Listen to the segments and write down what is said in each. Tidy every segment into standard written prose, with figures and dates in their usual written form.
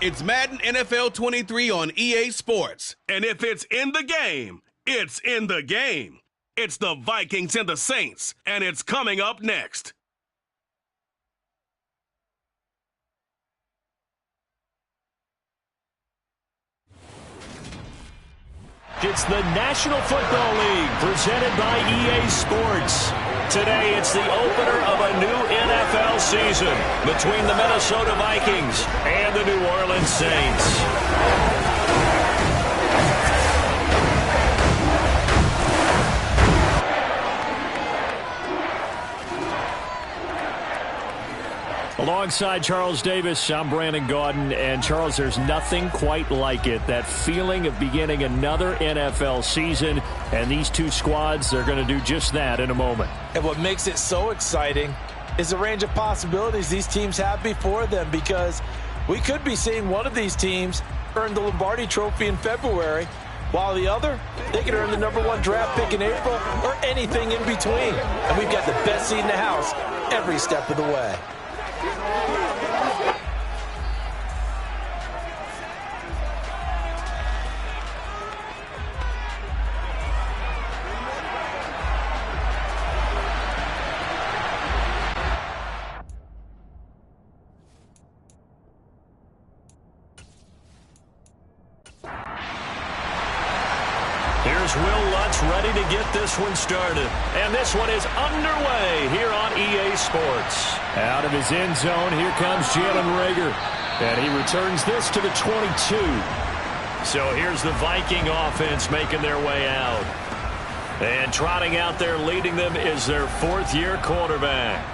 It's Madden NFL 23 on EA Sports. And if it's in the game, it's in the game. It's the Vikings and the Saints, and it's coming up next. It's the National Football League presented by EA Sports. Today, it's the opener of a new NFL season between the Minnesota Vikings and the New Orleans Saints. Alongside Charles Davis, I'm Brandon Gaudin. And Charles, there's nothing quite like it. That feeling of beginning another NFL season. And these two squads, they're going to do just that in a moment. And what makes it so exciting is the range of possibilities these teams have before them, because we could be seeing one of these teams earn the Lombardi Trophy in February, while the other, they could earn the #1 draft pick in April or anything in between. And we've got the best seat in the house every step of the way. Here's Will Lutz ready to get this one started. And this one is underway here on EA Sports. Out of his end zone, here comes Jalen Reagor. And he returns this to the 22. So here's the Viking offense making their way out. And trotting out there leading them is their fourth-year quarterback.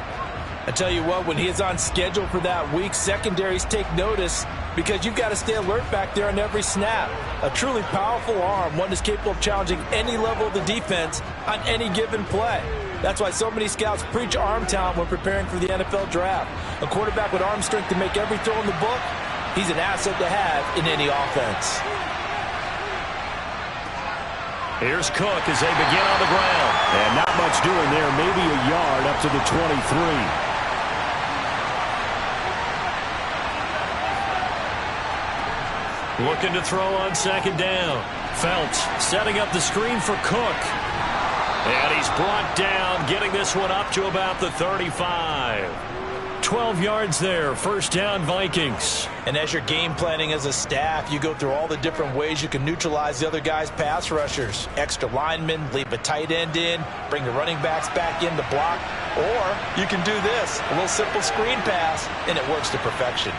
I tell you what, when he is on schedule for that week, secondaries take notice, because you've got to stay alert back there on every snap. A truly powerful arm, one that's capable of challenging any level of the defense on any given play. That's why so many scouts preach arm talent when preparing for the NFL draft. A quarterback with arm strength to make every throw in the book, he's an asset to have in any offense. Here's Cook as they begin on the ground. And not much doing there, maybe a yard up to the 23. Looking to throw on second down. Phelps setting up the screen for Cook. And he's brought down, getting this one up to about the 35. 12 yards there, first down Vikings. And as you're game planning as a staff, you go through all the different ways you can neutralize the other guy's pass rushers. Extra linemen, leave a tight end in, bring the running backs back in to block. Or you can do this, a little simple screen pass, and it works to perfection.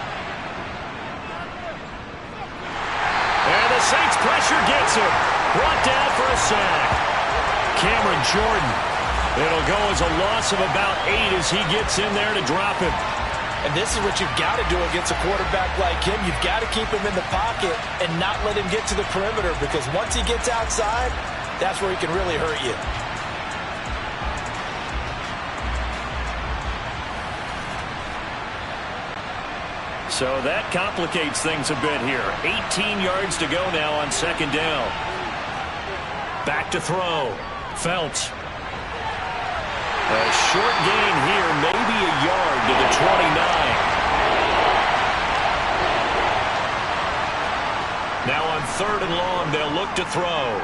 And the Saints pressure gets him. Brought down for a sack. Cameron Jordan. It'll go as a loss of about 8 as he gets in there to drop him. And this is what you've got to do against a quarterback like him. You've got to keep him in the pocket and not let him get to the perimeter, because once he gets outside, that's where he can really hurt you. So that complicates things a bit here. 18 yards to go now on second down. Back to throw. Phelps. A short gain here, maybe a yard to the 29. Now on third and long, they'll look to throw.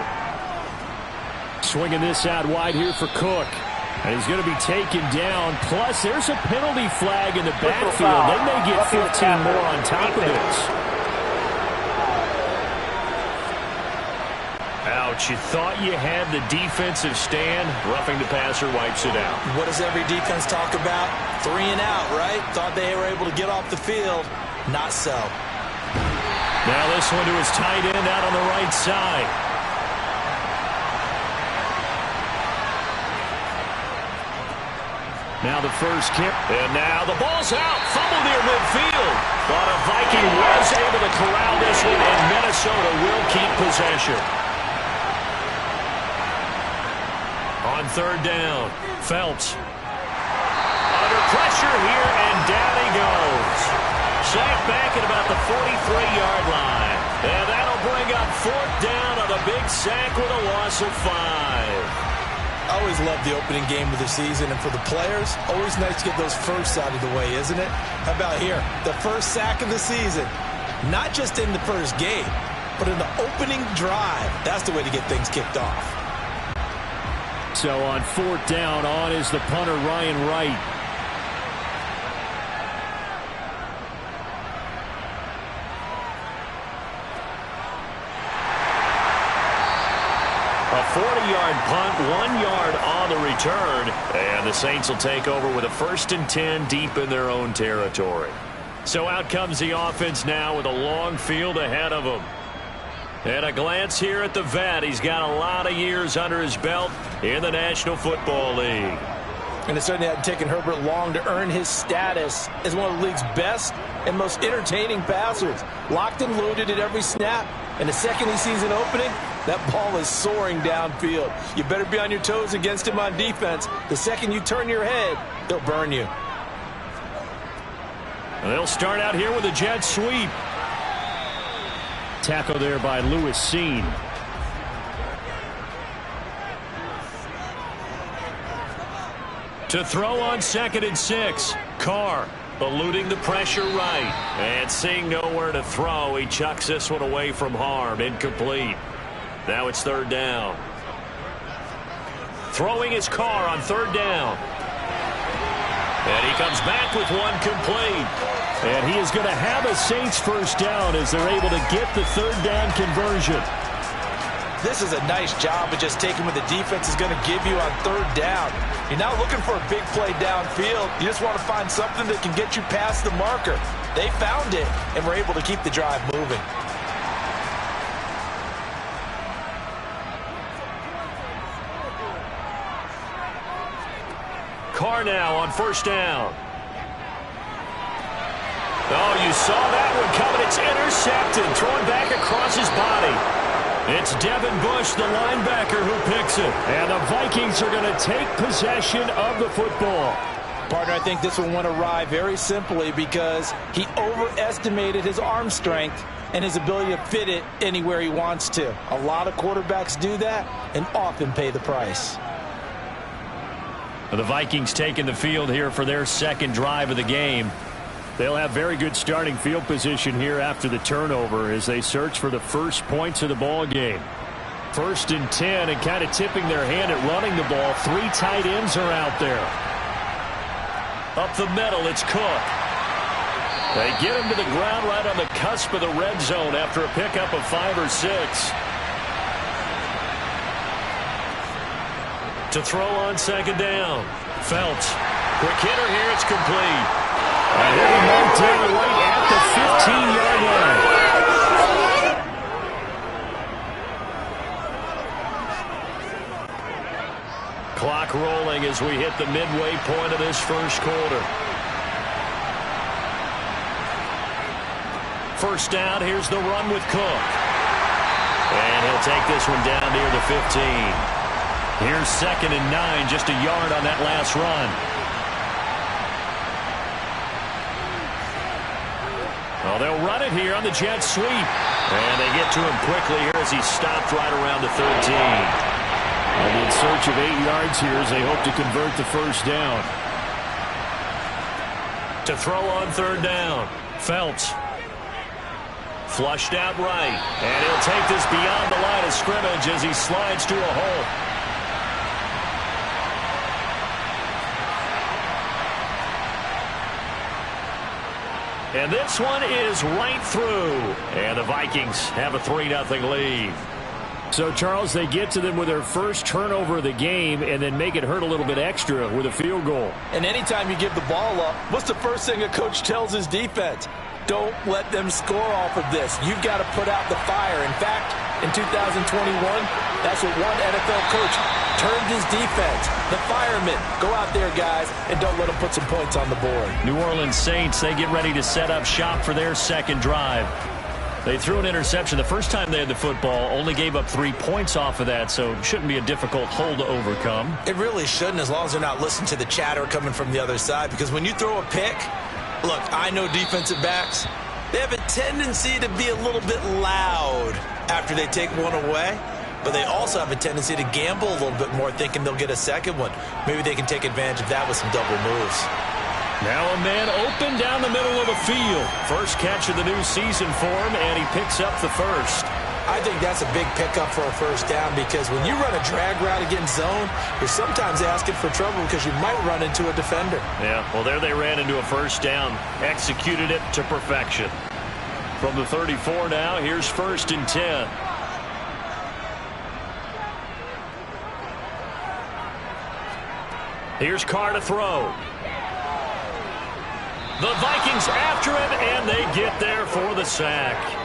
Swinging this out wide here for Cook. And he's going to be taken down. Plus, there's a penalty flag in the backfield. They may get 15 more on top of this. Ouch, you thought you had the defensive stand. Roughing the passer wipes it out. What does every defense talk about? 3 and out, right? Thought they were able to get off the field. Not so. Now this one to his tight end out on the right side. Now the first kick. And now the ball's out. Fumble near midfield. But a Viking was able to corral this one, and Minnesota will keep possession. On third down, Phelps. Under pressure here, and down he goes. Sacked back at about the 43-yard line. And that'll bring up fourth down on a big sack with a loss of 5. I always love the opening game of the season, and for the players, always nice to get those firsts out of the way, isn't it? How about here? The first sack of the season. not just in the first game, but in the opening drive. That's the way to get things kicked off. So on 4th down, on is the punter, Ryan Wright. A 40-yard punt, 1 yard on the return, and the Saints will take over with a 1st and 10 deep in their own territory. So out comes the offense now with a long field ahead of them. And a glance here at the vet. He's got a lot of years under his belt in the National Football League. And it certainly hadn't taken Herbert long to earn his status as one of the league's best and most entertaining passers. Locked and loaded at every snap. And the second he sees an opening, that ball is soaring downfield. You better be on your toes against him on defense. The second you turn your head, they'll burn you. And they'll start out here with a jet sweep. Tackle there by Lewis Seen. To throw on 2nd and 6. Carr eluding the pressure right. And seeing nowhere to throw, he chucks this one away from harm. Incomplete. Now it's 3rd down. Throwing his Carr on 3rd down. And he comes back with one complete. And he is going to have a Saints 1st down as they're able to get the 3rd down conversion. This is a nice job of just taking what the defense is going to give you on 3rd down. You're not looking for a big play downfield. You just want to find something that can get you past the marker. They found it and were able to keep the drive moving. Carr now on 1st down. Oh, you saw that one coming. It's intercepted. Thrown back across his body. It's Devin Bush, the linebacker, who picks it. And the Vikings are going to take possession of the football. Partner, I think this one went awry very simply because he overestimated his arm strength and his ability to fit it anywhere he wants to. A lot of quarterbacks do that and often pay the price. The Vikings taking the field here for their 2nd drive of the game. They'll have very good starting field position here after the turnover as they search for the first points of the ball game. 1st and 10, and kind of tipping their hand at running the ball. 3 tight ends are out there. Up the middle, it's Cook. They get him to the ground right on the cusp of the red zone after a pickup of 5 or 6. To throw on 2nd down. Phelps. Quick hitter here, it's complete. And he'll be marked down right at the 15-yard line. Clock rolling as we hit the midway point of this 1st quarter. 1st down, here's the run with Cook. And he'll take this one down near the 15. Here's 2nd and 9, just a yard on that last run. Well, they'll run it here on the jet sweep. And they get to him quickly here as he stopped right around the 13. And in search of 8 yards here as they hope to convert the 1st down. To throw on 3rd down. Phelps. Flushed out right. And he'll take this beyond the line of scrimmage as he slides to a hole. And this one is right through. And the Vikings have a 3-0 lead. So, Charles, they get to them with their first turnover of the game and then make it hurt a little bit extra with a field goal. And anytime you give the ball up, what's the first thing a coach tells his defense? Don't let them score off of this. You've got to put out the fire. In fact, in 2021, that's what one NFL coach turned his defense. The firemen. Go out there, guys, and don't let them put some points on the board. New Orleans Saints, they get ready to set up shop for their 2nd drive. They threw an interception the first time they had the football, only gave up 3 points off of that, so it shouldn't be a difficult hole to overcome. It really shouldn't, as long as they're not listening to the chatter coming from the other side, because when you throw a pick, look, I know defensive backs, they have a tendency to be a little bit loud after they take one away, but they also have a tendency to gamble a little bit more, thinking they'll get a second one. Maybe they can take advantage of that with some double moves. Now a man open down the middle of the field. First catch of the new season for him, and he picks up the first. I think that's a big pickup for a first down because when you run a drag route against zone, you're sometimes asking for trouble because you might run into a defender. Yeah, well, there they ran into a first down. Executed it to perfection. From the 34 now, here's 1st and 10. Here's Carr to throw. The Vikings after him, and they get there for the sack.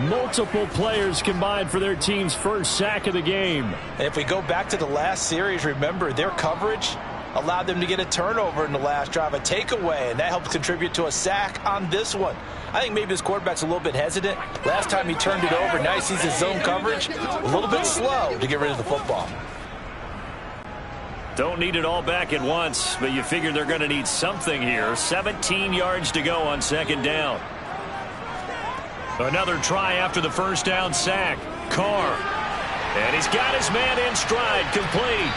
Multiple players combined for their team's first sack of the game. And if we go back to the last series, remember, their coverage allowed them to get a turnover in the last drive, a takeaway, and that helped contribute to a sack on this one. I think maybe his quarterback's a little bit hesitant. Last time he turned it over, now he sees his zone coverage a little bit slow to get rid of the football. Don't need it all back at once, but you figure they're going to need something here. 17 yards to go on 2nd down. Another try after the first down sack. Carr. And he's got his man in stride, complete.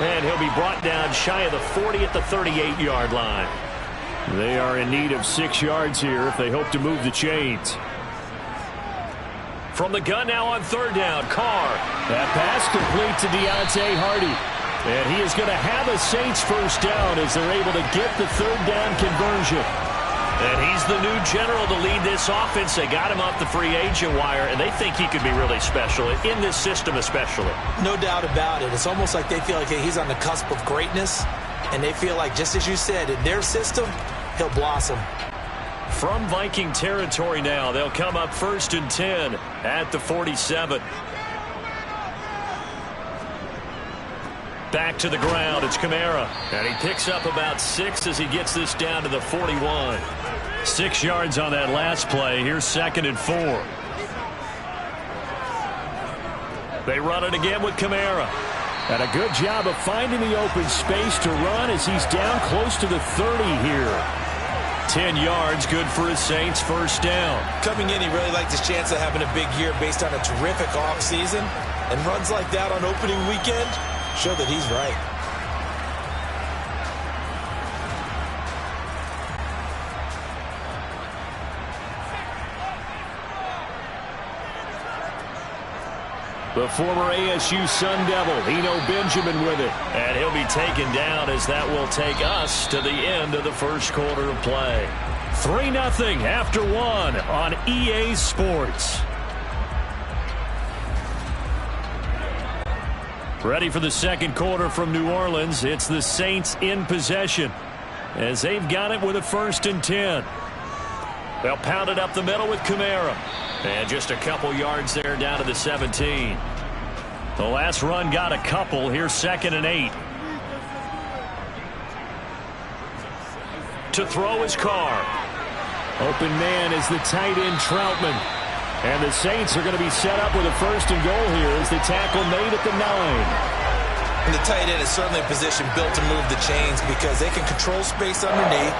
And he'll be brought down shy of the 40 at the 38-yard line. They are in need of 6 yards here if they hope to move the chains. From the gun now on 3rd down, Carr. That pass complete to Deontay Hardy. And he is going to have a Saints first down as they're able to get the 3rd down conversion. And he's the new general to lead this offense. They got him off the free agent wire, and they think he could be really special, in this system especially. No doubt about it. It's almost like they feel like he's on the cusp of greatness, and they feel like, just as you said, in their system, he'll blossom. From Viking territory now, they'll come up 1st and 10 at the 47. Back to the ground, it's Kamara. And he picks up about 6 as he gets this down to the 41. 6 yards on that last play. Here's 2nd and 4. They run it again with Kamara. And a good job of finding the open space to run as he's down close to the 30 here. 10 yards, good for his Saints first down. Coming in, he really liked his chance of having a big year based on a terrific offseason. And runs like that on opening weekend show that he's right. The former ASU Sun Devil, Eno Benjamin with it. And he'll be taken down as that will take us to the end of the first quarter of play. 3-0 after 1 on EA Sports. Ready for the second quarter from New Orleans. It's the Saints in possession as they've got it with a 1st and 10. They'll pound it up the middle with Kamara. And just a couple yards there down to the 17. The last run got a couple. Here's 2nd and 8. To throw is Carr. Open man is the tight end Troutman. And the Saints are going to be set up with a 1st and goal here as the tackle made at the 9. And the tight end is certainly a position built to move the chains because they can control space underneath.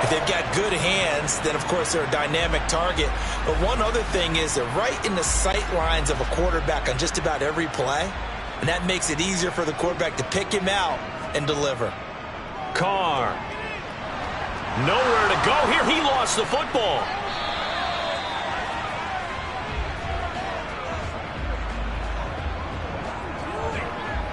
If they've got good hands, then, of course, they're a dynamic target. But one other thing is they're right in the sight lines of a quarterback on just about every play. And that makes it easier for the quarterback to pick him out and deliver. Carr. Nowhere to go here. He lost the football.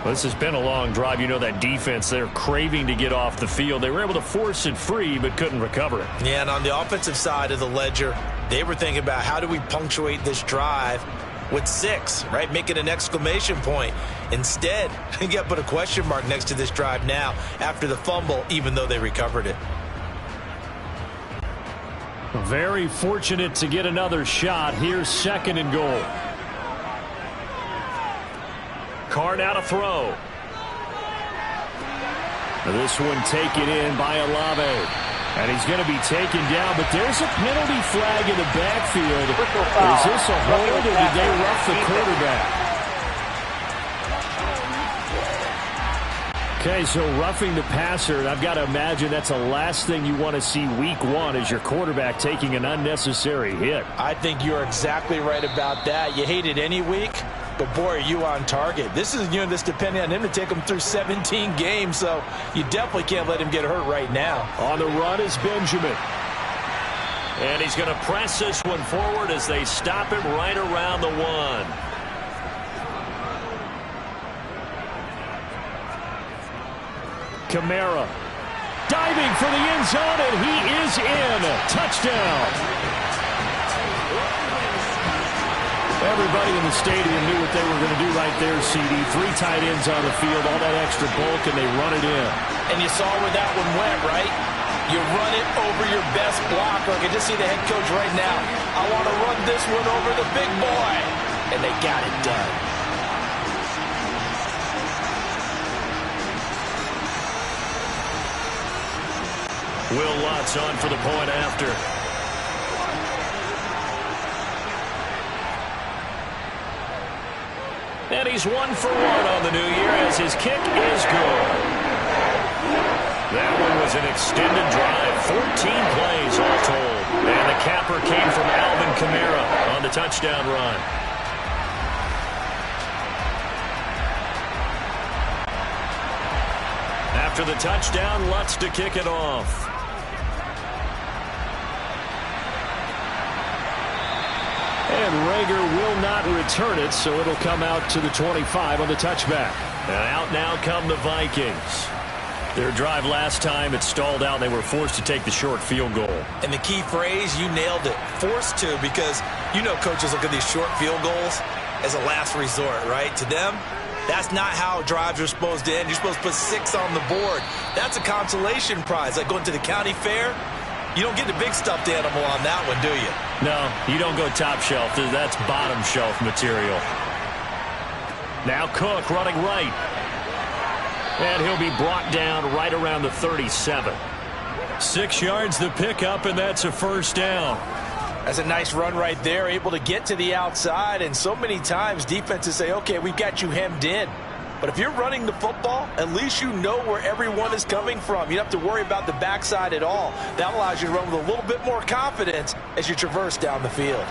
This has been a long drive. You know that defense, they're craving to get off the field. They were able to force it free, but couldn't recover it. Yeah, and on the offensive side of the ledger, they were thinking about how do we punctuate this drive with 6, right? Make it an exclamation point. Instead, you got to put a question mark next to this drive now after the fumble, even though they recovered it. Very fortunate to get another shot. Here's 2nd and goal. Carr now to throw. This one taken in by Olave. And he's going to be taken down, but there's a penalty flag in the backfield. Is this a hold, or did they rough the quarterback? Okay, so roughing the passer, and I've got to imagine that's the last thing you want to see week 1 is your quarterback taking an unnecessary hit. I think you're exactly right about that. You hate it any week, But, boy, are you on target. This is a unit that's depending on him to take him through 17 games, so you definitely can't let him get hurt right now. On the run is Benjamin. And he's going to press this one forward as they stop him right around the 1. Kamara diving for the end zone, and he is in. Touchdown. Everybody in the stadium knew what they were going to do right there, CD. 3 tight ends on the field, all that extra bulk, and they run it in. And you saw where that one went, right? You run it over your best blocker. I can just see the head coach right now. I want to run this one over the big boy. And they got it done. Will Lutz on for the point after. And he's 1 for 1 on the new year as his kick is good. That one was an extended drive, 14 plays all told. And the capper came from Alvin Kamara on the touchdown run. After the touchdown, Lutz to kick it off. And Rager will not return it, so it'll come out to the 25 on the touchback. And out now come the Vikings. Their drive last time, it stalled out. They were forced to take the short field goal. And the key phrase, you nailed it. Forced to, because you know coaches look at these short field goals as a last resort, right? To them, that's not how drives are supposed to end. You're supposed to put 6 on the board. That's a consolation prize. Like going to the county fair, you don't get the big stuffed animal on that one, do you? No, you don't go top shelf. That's bottom shelf material. Now Cook running right. And he'll be brought down right around the 37. 6 yards the pickup, and that's a first down. That's a nice run right there, able to get to the outside. And so many times defenses say, okay, we've got you hemmed in. But if you're running the football, at least you know where everyone is coming from. You don't have to worry about the backside at all. That allows you to run with a little bit more confidence as you traverse down the field.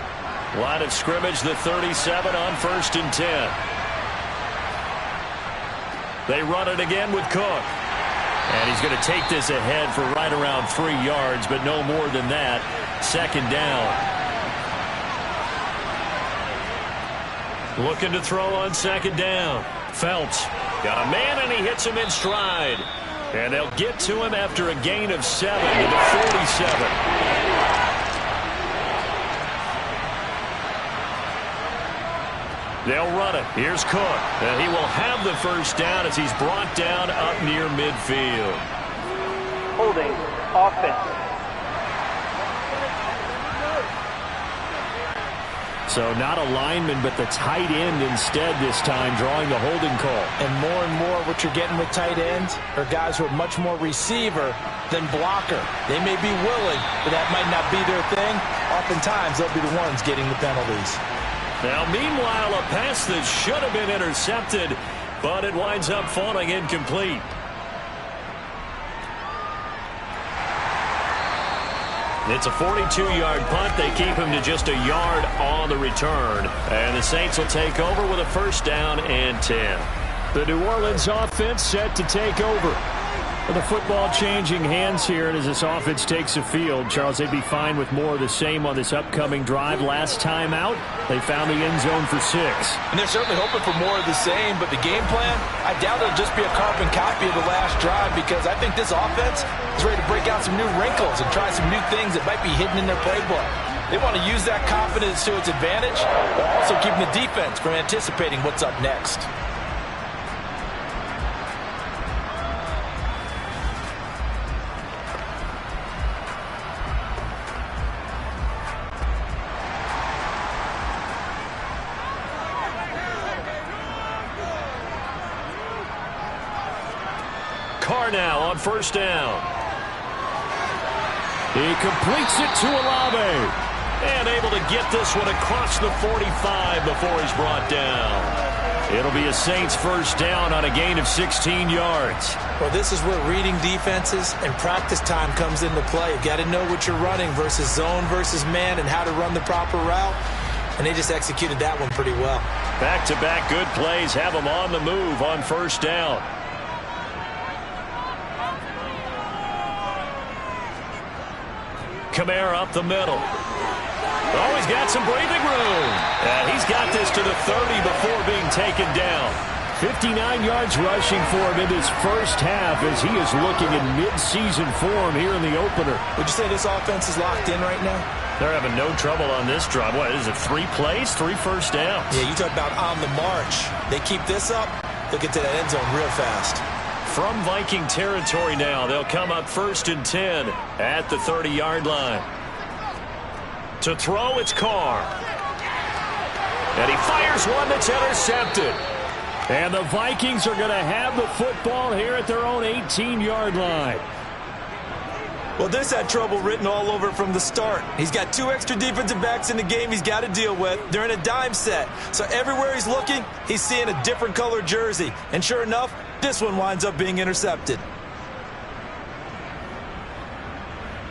Line of scrimmage, the 37 on 1st and 10. They run it again with Cook. And he's going to take this ahead for right around 3 yards, but no more than that. 2nd down. Looking to throw on 2nd down. Phelps got a man, and he hits him in stride. And they'll get to him after a gain of 7 to the 47. They'll run it. Here's Cook. And he will have the first down as he's brought down up near midfield. Holding offense. So not a lineman, but the tight end instead this time, drawing the holding call. And more what you're getting with tight ends are guys who are much more receiver than blocker. They may be willing, but that might not be their thing. Oftentimes, they'll be the ones getting the penalties. Now, meanwhile, a pass that should have been intercepted, but it winds up falling incomplete. It's a 42-yard punt. They keep him to just a yard on the return. And the Saints will take over with a first down and 10. The New Orleans offense set to take over. The football changing hands here, and as this offense takes the field, Charles, they'd be fine with more of the same on this upcoming drive. Last time out, they found the end zone for 6. And they're certainly hoping for more of the same, but the game plan, I doubt it'll just be a carbon copy of the last drive, because I think this offense is ready to break out some new wrinkles and try some new things that might be hidden in their playbook. They want to use that confidence to its advantage, but also keeping the defense from anticipating what's up next. Carr now on first down. He completes it to Olave. And able to get this one across the 45 before he's brought down. It'll be a Saints first down on a gain of 16 yards. Well, this is where reading defenses and practice time comes into play. You've got to know what you're running versus zone versus man and how to run the proper route. and they just executed that one pretty well. Back-to-back good plays have them on the move on first down. Kamara up the middle. Oh, he's got some breathing room. And he's got this to the 30 before being taken down. 59 yards rushing for him in his first half as he is looking in mid-season form here in the opener. Would you say this offense is locked in right now? They're having no trouble on this drive. What is it, 3 plays, 3 first downs? Yeah, you talk about on the march. They keep this up, they'll get to that end zone real fast. From Viking territory now, they'll come up 1st and 10 at the 30-yard line. To throw, it's Carr. And he fires one that's intercepted. And the Vikings are going to have the football here at their own 18-yard line. Well, this had trouble written all over from the start. He's got 2 extra defensive backs in the game he's got to deal with. They're in a dime set. So everywhere he's looking, he's seeing a different color jersey. And sure enough, this one winds up being intercepted.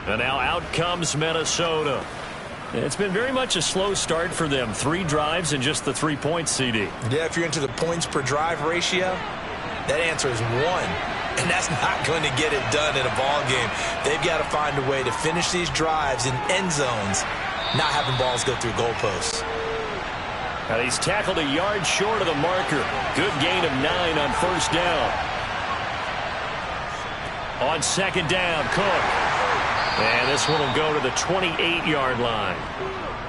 And now out comes Minnesota. It's been very much a slow start for them. 3 drives and just the 3 points, CD. Yeah, if you're into the points per drive ratio, that answer is 1. And that's not going to get it done in a ball game. They've got to find a way to finish these drives in end zones, not having balls go through goalposts. And he's tackled a yard short of the marker. Good gain of 9 on first down. On second down, Cook. And this one will go to the 28-yard line.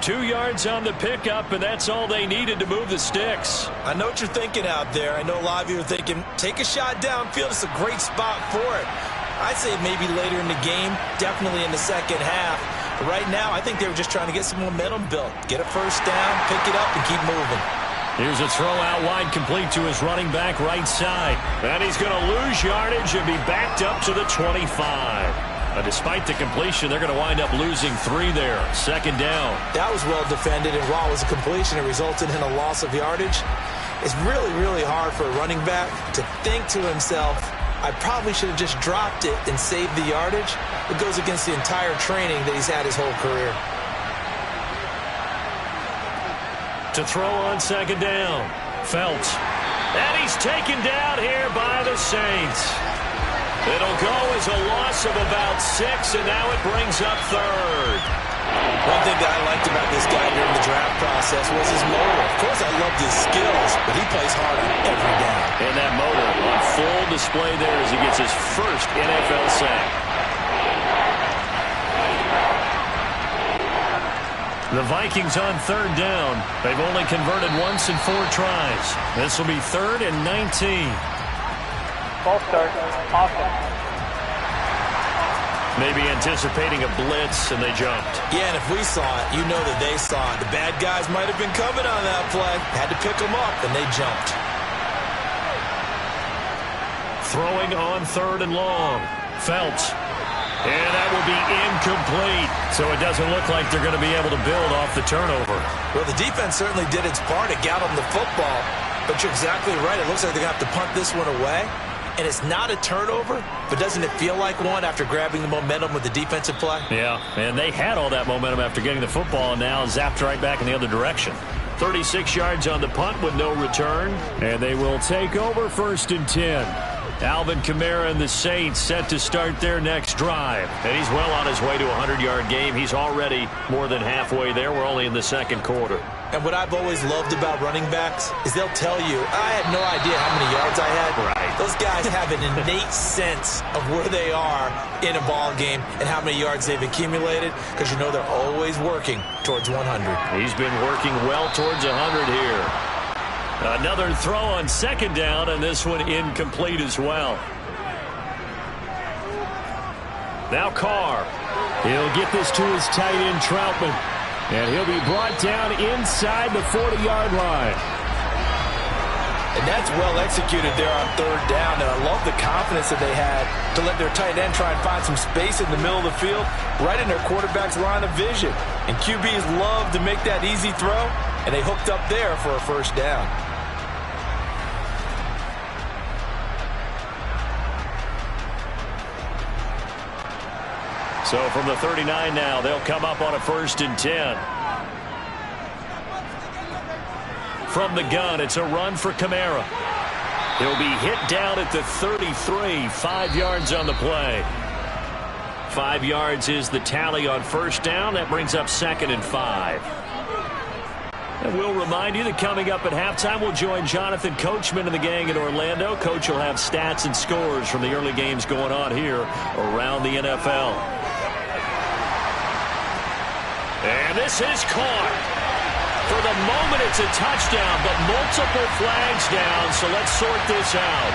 2 yards on the pickup, and that's all they needed to move the sticks. I know what you're thinking out there. I know a lot of you are thinking, take a shot downfield. It's a great spot for it. I'd say maybe later in the game, definitely in the second half. But right now, I think they were just trying to get some momentum built. Get a first down, pick it up, and keep moving. Here's a throw out wide, complete to his running back right side. And he's going to lose yardage and be backed up to the 25. Despite the completion, they're going to wind up losing 3 there. Second down. That was well defended, and while it was a completion, it resulted in a loss of yardage. It's really, really hard for a running back to think to himself, I probably should have just dropped it and saved the yardage. It goes against the entire training that he's had his whole career. To throw on second down, Phelps. And he's taken down here by the Saints. It'll go as a loss of about 6, and now it brings up 3rd. One thing that I liked about this guy during the draft process was his motor. Of course, I loved his skills, but he plays hard on every down. And that motor on full display there as he gets his first NFL sack. The Vikings on 3rd down. They've only converted once in 4 tries. This will be 3rd and 19. Ball start, offense. Maybe anticipating a blitz, and they jumped. Yeah, and if we saw it, you know that they saw it. The bad guys might have been coming on that play. Had to pick them up, and they jumped. Throwing on 3rd and long. Phelps. And that will be incomplete. So it doesn't look like they're going to be able to build off the turnover. Well, the defense certainly did its part. It got them the football. But you're exactly right. It looks like they're going to have to punt this one away. And it's not a turnover, but doesn't it feel like one after grabbing the momentum with the defensive play? Yeah, and they had all that momentum after getting the football, and now zapped right back in the other direction. 36 yards on the punt with no return, and they will take over 1st and 10. Alvin Kamara and the Saints set to start their next drive. And he's well on his way to a 100-yard game. He's already more than halfway there. We're only in the 2nd quarter. And what I've always loved about running backs is they'll tell you, I had no idea how many yards I had. Right. Those guys have an innate sense of where they are in a ball game and how many yards they've accumulated, because you know they're always working towards 100. He's been working well towards 100 here. Another throw on second down, and this one incomplete as well. Now Carr. He'll get this to his tight end, Troutman. And he'll be brought down inside the 40-yard line. And that's well executed there on 3rd down. And I love the confidence that they had to let their tight end try and find some space in the middle of the field, right in their quarterback's line of vision. And QBs love to make that easy throw, and they hooked up there for a first down. So from the 39 now, they'll come up on a 1st and 10. from the gun. It's a run for Kamara. He'll be hit down at the 33, 5 yards on the play. 5 yards is the tally on first down. That brings up 2nd and 5. And we'll remind you that coming up at halftime, we'll join Jonathan Coachman and the gang in Orlando. Coach will have stats and scores from the early games going on here around the NFL. And this is caught. For the moment, it's a touchdown, but multiple flags down, so let's sort this out.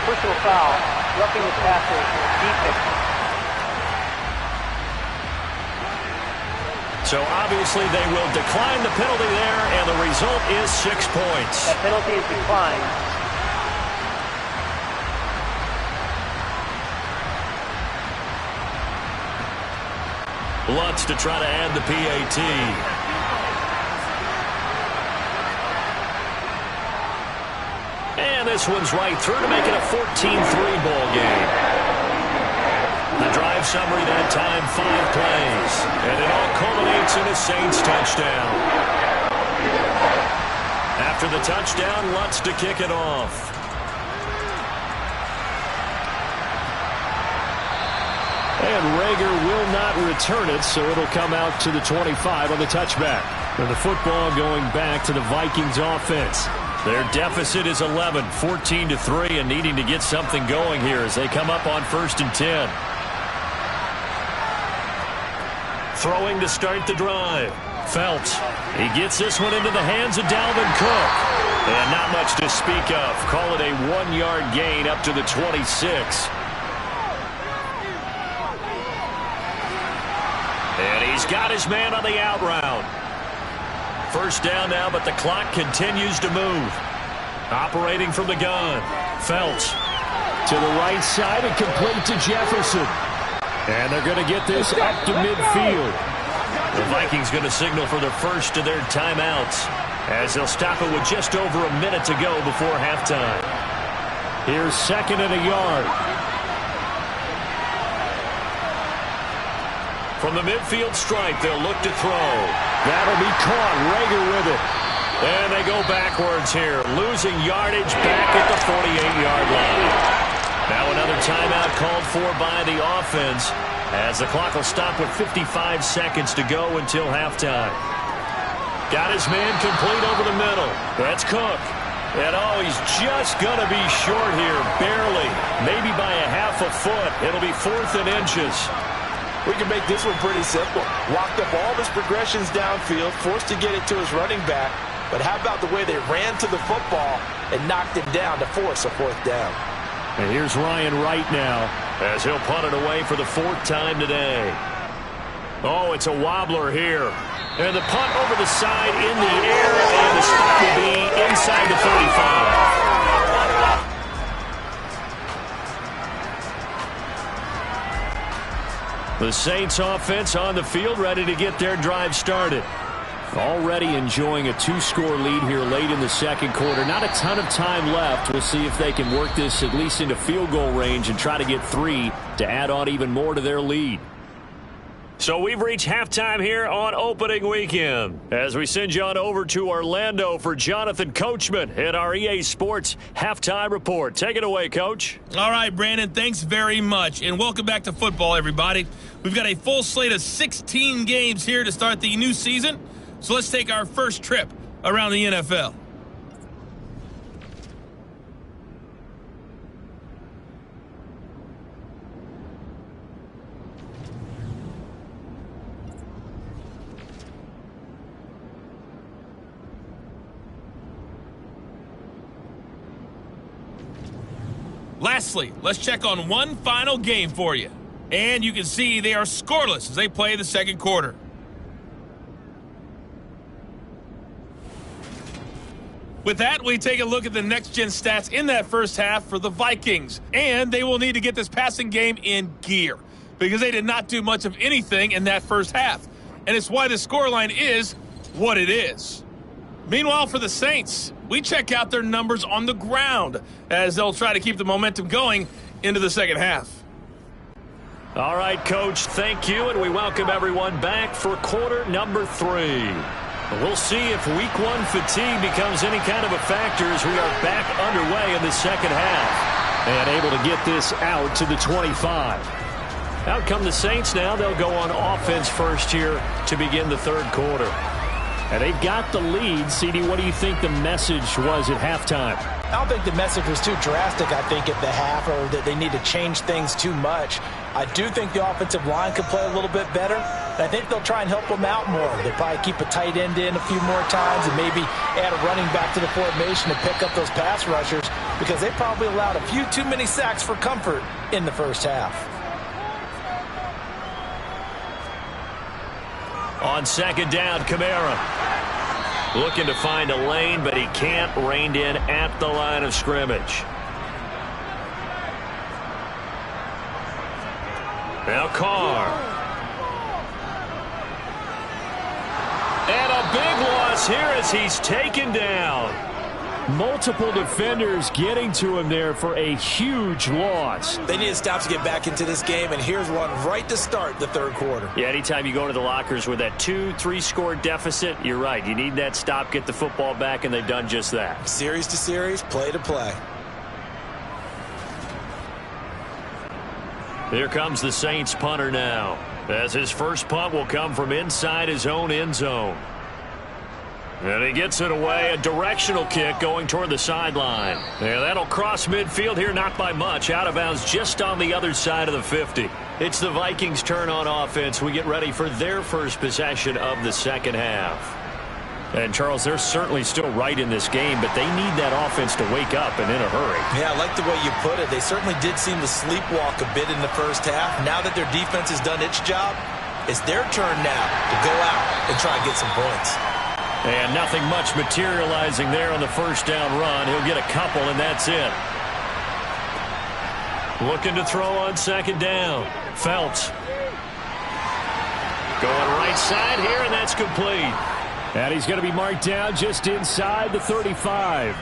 Personal foul, roughing the passer, defense. So obviously they will decline the penalty there, and the result is 6 points. That penalty is declined. Lutz to try to add the PAT. And this one's right through to make it a 14-3 ball game. The drive summary that time, 5 plays. And it all culminates in a Saints touchdown. After the touchdown, Lutz to kick it off. And Rager will not return it, so it'll come out to the 25 on the touchback. And the football going back to the Vikings offense. Their deficit is 11, 14-3, and needing to get something going here as they come up on 1st and 10. Throwing to start the drive. Phelps. He gets this one into the hands of Dalvin Cook. And not much to speak of. Call it a 1-yard gain up to the 26. And he's got his man on the out route. First down now, but the clock continues to move. Operating from the gun. Phelps to the right side and complete to Jefferson. And they're going to get this up to midfield. The Vikings going to signal for the first of their timeouts as they'll stop it with just over a minute to go before halftime. Here's 2nd and a yard. From the midfield stripe, they'll look to throw. That'll be caught. Rager with it. And they go backwards here, losing yardage back at the 48-yard line. Now another timeout called for by the offense as the clock will stop with 55 seconds to go until halftime. Got his man complete over the middle. That's Cook. And oh, he's just going to be short here, barely. Maybe by a half a foot. It'll be 4th and inches. We can make this one pretty simple. Walked up all of his progressions downfield, forced to get it to his running back. But how about the way they ran to the football and knocked him down to force a 4th down? And here's Ryan Wright now as he'll punt it away for the 4th time today. Oh, it's a wobbler here. And the punt over the side in the air, and the spot will be inside the 35. The Saints offense on the field, ready to get their drive started. Already enjoying a 2-score lead here late in the 2nd quarter. Not a ton of time left. We'll see if they can work this at least into field goal range and try to get 3 to add on even more to their lead. So we've reached halftime here on opening weekend as we send you on over to Orlando for Jonathan Coachman at our EA Sports Halftime Report. Take it away, Coach. All right, Brandon, thanks very much. And welcome back to football, everybody. We've got a full slate of 16 games here to start the new season. So let's take our first trip around the NFL. Lastly, let's check on one final game for you. And you can see they are scoreless as they play the 2nd quarter. With that, we take a look at the next-gen stats in that first half for the Vikings. And they will need to get this passing game in gear because they did not do much of anything in that first half. And it's why the scoreline is what it is. Meanwhile, for the Saints, we check out their numbers on the ground as they'll try to keep the momentum going into the second half. All right, Coach, thank you, and we welcome everyone back for quarter number 3. We'll see if week one fatigue becomes any kind of a factor as we are back underway in the second half. And able to get this out to the 25. Out come the Saints now. They'll go on offense first here to begin the third quarter. And they've got the lead. CD, what do you think the message was at halftime? I don't think the message was too drastic, I think, at the half, or that they need to change things too much. I do think the offensive line could play a little bit better. I think they'll try and help them out more. They'll probably keep a tight end in a few more times and maybe add a running back to the formation to pick up those pass rushers, because they probably allowed a few too many sacks for comfort in the first half. On second down, Kamara looking to find a lane, but he can't. Reined in at the line of scrimmage. Now Carr. And a big loss here as he's taken down. Multiple defenders getting to him there for a huge loss. They need to stop to get back into this game, and here's one right to start the third quarter. Yeah, anytime you go into the lockers with that 2-3 score deficit, you're right. You need that stop, get the football back, and they've done just that. Series to series, play to play. Here comes the Saints punter now, as his first punt will come from inside his own end zone. And he gets it away, a directional kick going toward the sideline. Yeah, that'll cross midfield here, not by much. Out of bounds just on the other side of the 50. It's the Vikings' turn on offense. We get ready for their first possession of the second half. And, Charles, they're certainly still right in this game, but they need that offense to wake up and in a hurry. Yeah, I like the way you put it. They certainly did seem to sleepwalk a bit in the first half. Now that their defense has done its job, it's their turn now to go out and try and get some points. And nothing much materializing there on the first down run. He'll get a couple, and that's it. Looking to throw on second down. Phelps. Going right side here, and that's complete. And he's going to be marked down just inside the 35.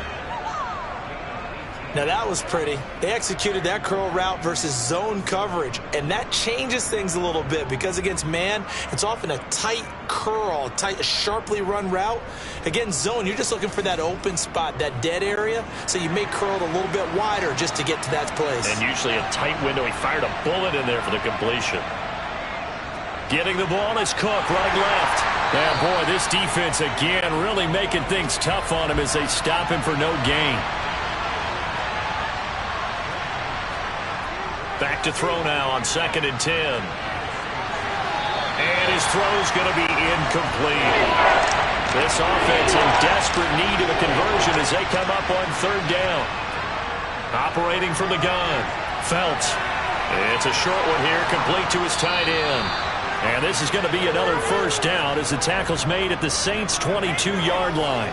Now that was pretty. They executed that curl route versus zone coverage, and that changes things a little bit because against man, it's often a tight curl, a sharply run route. Against zone, you're just looking for that open spot, that dead area, so you may curl it a little bit wider just to get to that place. And usually a tight window. He fired a bullet in there for the completion. Getting the ball is Cook running left. And boy, this defense again really making things tough on him as they stop him for no gain. Back to throw now on 2nd and 10. And his throw's going to be incomplete. This offense in desperate need of a conversion as they come up on 3rd down. Operating from the gun, Phelps. It's a short one here, complete to his tight end. And this is going to be another first down as the tackle's made at the Saints' 22-yard line.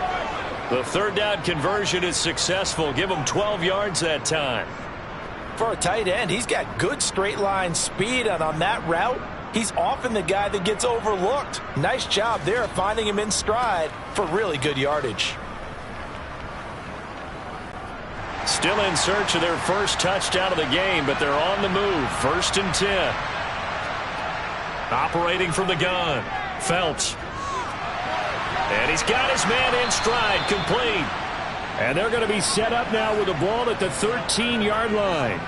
The 3rd down conversion is successful. Give him 12 yards that time. For a tight end, he's got good straight line speed, and on that route, he's often the guy that gets overlooked. Nice job there finding him in stride for really good yardage. Still in search of their first touchdown of the game, but they're on the move. 1st and 10. Operating from the gun, Phelps. And he's got his man in stride, complete. And they're going to be set up now with the ball at the 13-yard line.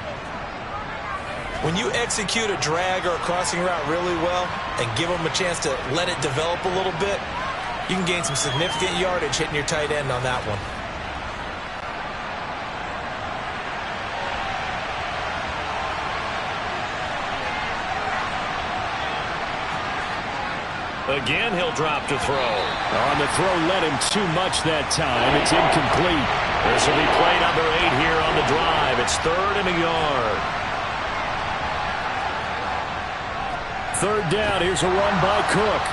When you execute a drag or a crossing route really well and give them a chance to let it develop a little bit, you can gain some significant yardage hitting your tight end on that one. Again, he'll drop to throw. On the throw, led him too much that time. It's incomplete. This will be play number 8 here on the drive. It's 3rd and a yard. 3rd down. Here's a run by Cook.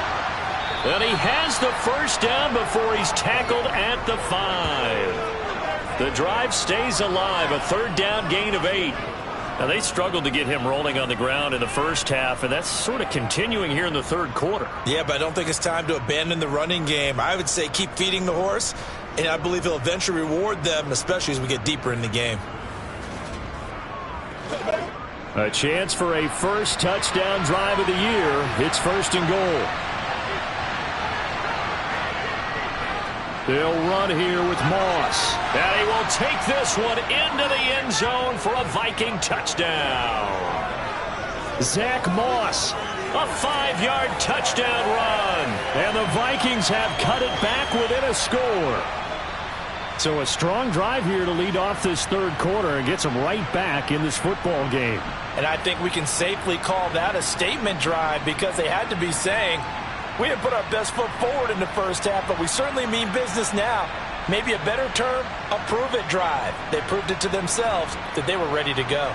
And he has the first down before he's tackled at the 5. The drive stays alive. A 3rd down gain of 8. Now, they struggled to get him rolling on the ground in the first half, and that's sort of continuing here in the 3rd quarter. Yeah, but I don't think it's time to abandon the running game. I would say keep feeding the horse, and I believe he'll eventually reward them, especially as we get deeper in the game. A chance for a first touchdown drive of the year. It's 1st and goal. They'll run here with Moss. And he will take this one into the end zone for a Viking touchdown. Zach Moss, a 5-yard touchdown run. And the Vikings have cut it back within a score. So a strong drive here to lead off this third quarter and gets them right back in this football game. And I think we can safely call that a statement drive because they had to be saying, we didn't put our best foot forward in the first half, but we certainly mean business now. Maybe a better term, a prove-it drive. They proved it to themselves that they were ready to go.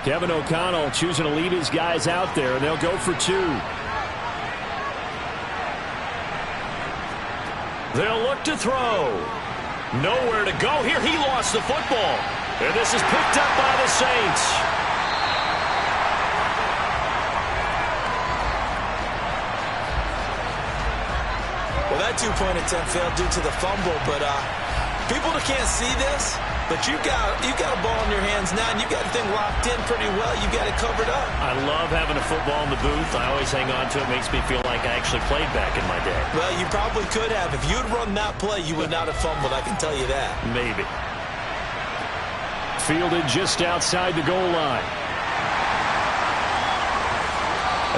Kevin O'Connell choosing to lead his guys out there, and they'll go for 2. They'll look to throw. Nowhere to go here. He lost the football. And this is picked up by the Saints. Well, that two-point attempt failed due to the fumble, but people that can't see this, but you've got a ball in your hands now, and you've got the thing locked in pretty well. You've got it covered up. I love having a football in the booth. I always hang on to it. It makes me feel like I actually played back in my day. Well, you probably could have. If you had run that play, you would not have fumbled. I can tell you that. Maybe. Fielded just outside the goal line.